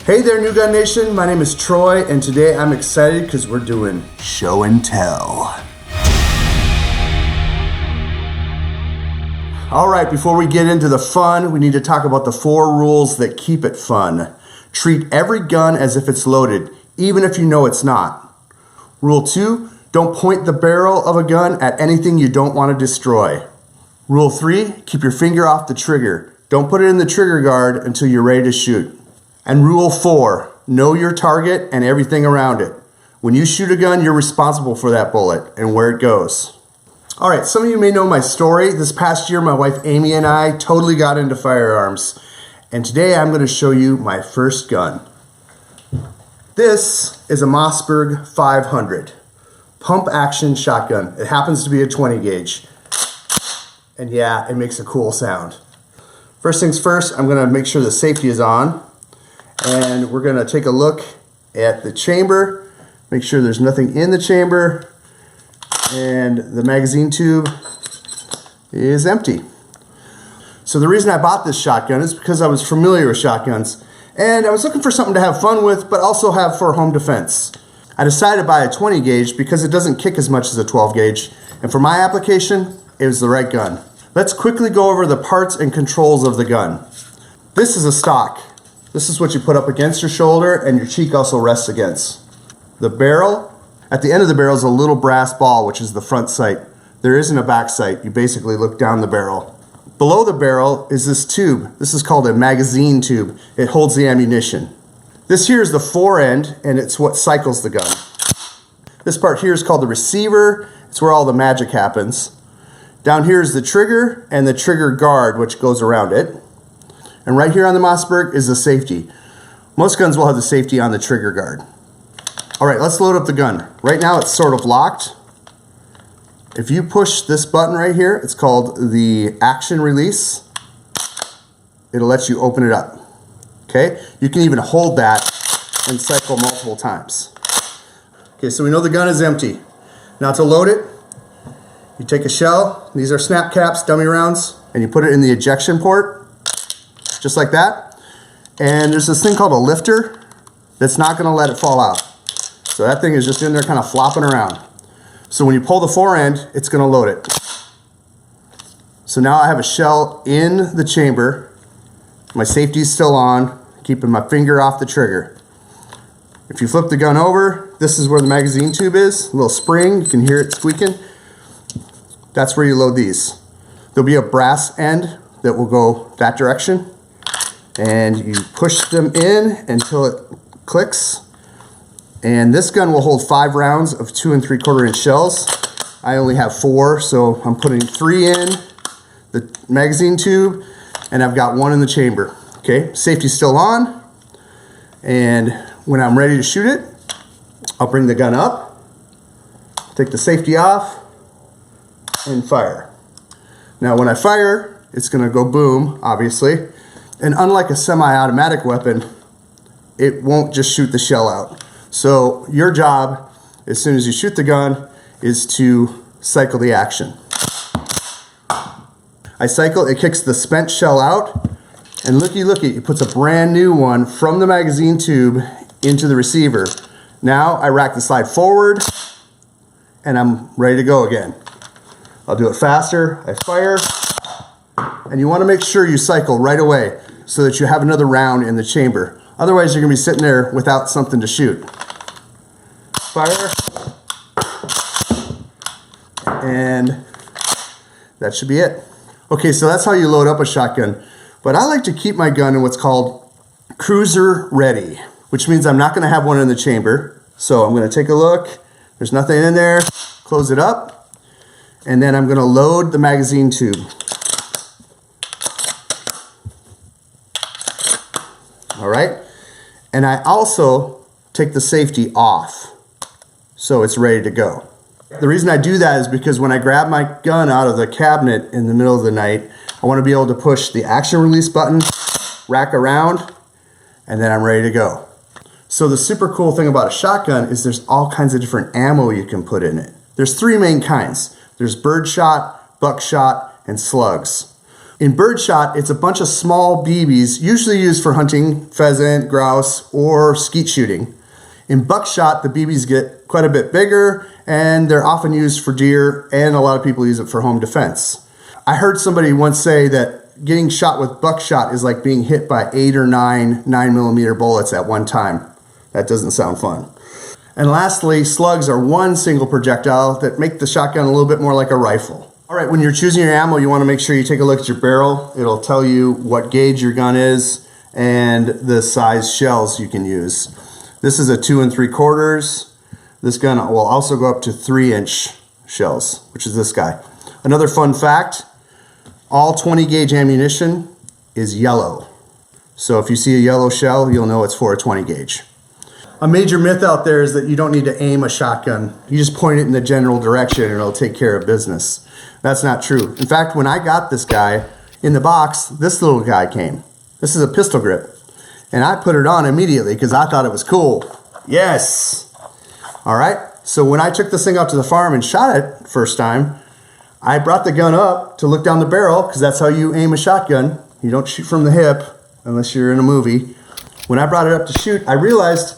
Hey there, New Gun Nation. My name is Troy, and today I'm excited because we're doing show and tell. All right, before we get into the fun, we need to talk about the 4 rules that keep it fun. Treat every gun as if it's loaded, even if you know it's not. Rule 2, don't point the barrel of a gun at anything you don't want to destroy. Rule 3, keep your finger off the trigger. Don't put it in the trigger guard until you're ready to shoot. And rule 4, know your target and everything around it. When you shoot a gun, you're responsible for that bullet and where it goes. All right, some of you may know my story. This past year, my wife Amy and I totally got into firearms. And today I'm going to show you my first gun. This is a Mossberg 500 pump action shotgun. It happens to be a 20 gauge. And yeah, it makes a cool sound. First things first, I'm going to make sure the safety is on. And we're going to take a look at the chamber, make sure there's nothing in the chamber, and the magazine tube is empty. So the reason I bought this shotgun is because I was familiar with shotguns, and I was looking for something to have fun with, but also have for home defense. I decided to buy a 20 gauge because it doesn't kick as much as a 12 gauge, and for my application, it was the right gun. Let's quickly go over the parts and controls of the gun. This is a stock. This is what you put up against your shoulder and your cheek also rests against. The barrel, at the end of the barrel is a little brass ball, which is the front sight. There isn't a back sight. You basically look down the barrel. Below the barrel is this tube. This is called a magazine tube. It holds the ammunition. This here is the fore end, and it's what cycles the gun. This part here is called the receiver. It's where all the magic happens. Down here is the trigger and the trigger guard, which goes around it. And right here on the Mossberg is the safety. Most guns will have the safety on the trigger guard. All right, let's load up the gun. Right now it's sort of locked. If you push this button right here, it's called the action release. It'll let you open it up. Okay, you can even hold that and cycle multiple times. Okay, so we know the gun is empty. Now to load it, you take a shell. These are snap caps, dummy rounds, and you put it in the ejection port. Just like that. And there's this thing called a lifter that's not going to let it fall out. So that thing is just in there kind of flopping around. So when you pull the fore end, it's going to load it. So now I have a shell in the chamber. My safety is still on, keeping my finger off the trigger. If you flip the gun over, this is where the magazine tube is. A little spring, you can hear it squeaking. That's where you load these. There'll be a brass end that will go that direction. And you push them in until it clicks. And this gun will hold 5 rounds of 2 3/4 inch shells. I only have 4, so I'm putting 3 in the magazine tube, and I've got 1 in the chamber. Okay, safety's still on. And when I'm ready to shoot it, I'll bring the gun up, take the safety off, and fire. Now when I fire, it's gonna go boom, obviously. And unlike a semi-automatic weapon, it won't just shoot the shell out. So your job, as soon as you shoot the gun, is to cycle the action. I cycle, it kicks the spent shell out, and looky, it puts a brand new one from the magazine tube into the receiver. Now I rack the slide forward, and I'm ready to go again. I'll do it faster, I fire, and you want to make sure you cycle right away so that you have another round in the chamber. Otherwise, you're going to be sitting there without something to shoot. Fire. And that should be it. Okay, so that's how you load up a shotgun. But I like to keep my gun in what's called cruiser ready, which means I'm not going to have one in the chamber. So I'm going to take a look. There's nothing in there. Close it up. And then I'm going to load the magazine tube. All right, and I also take the safety off so it's ready to go. The reason I do that is because when I grab my gun out of the cabinet in the middle of the night, I want to be able to push the action release button, rack around, and then I'm ready to go. So the super cool thing about a shotgun is there's all kinds of different ammo you can put in it. There's 3 main kinds. There's birdshot, buckshot, and slugs. In birdshot, it's a bunch of small BBs, usually used for hunting pheasant, grouse, or skeet shooting. In buckshot, the BBs get quite a bit bigger, and they're often used for deer, and a lot of people use it for home defense. I heard somebody once say that getting shot with buckshot is like being hit by 8 or 9 9mm bullets at one time. That doesn't sound fun. And lastly, slugs are one single projectile that make the shotgun a little bit more like a rifle. All right, when you're choosing your ammo, you want to make sure you take a look at your barrel. It'll tell you what gauge your gun is and the size shells you can use. This is a 2 3/4. This gun will also go up to 3-inch shells, which is this guy. Another fun fact, all 20 gauge ammunition is yellow. So if you see a yellow shell, you'll know it's for a 20 gauge. A major myth out there is that you don't need to aim a shotgun. You just point it in the general direction and it'll take care of business. That's not true. In fact, when I got this guy in the box, this little guy came. This is a pistol grip. And I put it on immediately because I thought it was cool. Yes! All right, so when I took this thing out to the farm and shot it first time, I brought the gun up to look down the barrel because that's how you aim a shotgun. You don't shoot from the hip unless you're in a movie. When I brought it up to shoot, I realized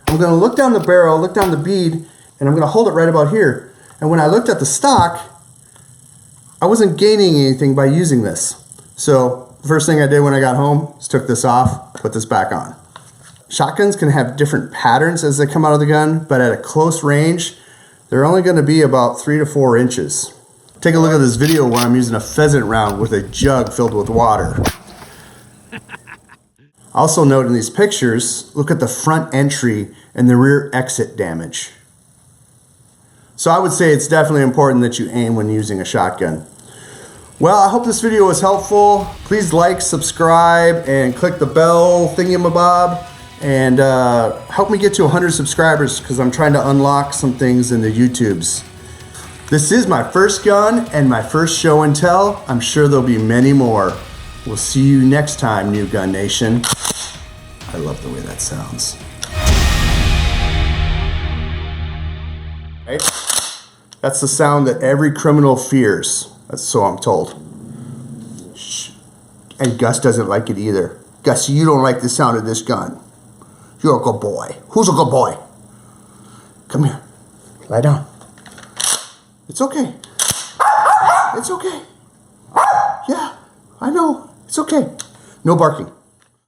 I'm going to look down the barrel, look down the bead, and I'm going to hold it right about here. And when I looked at the stock, I wasn't gaining anything by using this. So the first thing I did when I got home is took this off, put this back on. Shotguns can have different patterns as they come out of the gun, but at a close range, they're only going to be about 3 to 4 inches. Take a look at this video where I'm using a pheasant round with a jug filled with water. Also note in these pictures, look at the front entry and the rear exit damage. So I would say it's definitely important that you aim when using a shotgun. Well, I hope this video was helpful. Please like, subscribe, and click the bell thingamabob. And help me get to 100 subscribers because I'm trying to unlock some things in the YouTubes. This is my first gun and my first show and tell. I'm sure there'll be many more. We'll see you next time, New Gun Nation. I love the way that sounds. Right? That's the sound that every criminal fears. That's so I'm told. Shh. And Gus doesn't like it either. Gus, you don't like the sound of this gun. You're a good boy. Who's a good boy? Come here. Lie down. It's okay. It's okay. Yeah, I know. It's okay. No barking.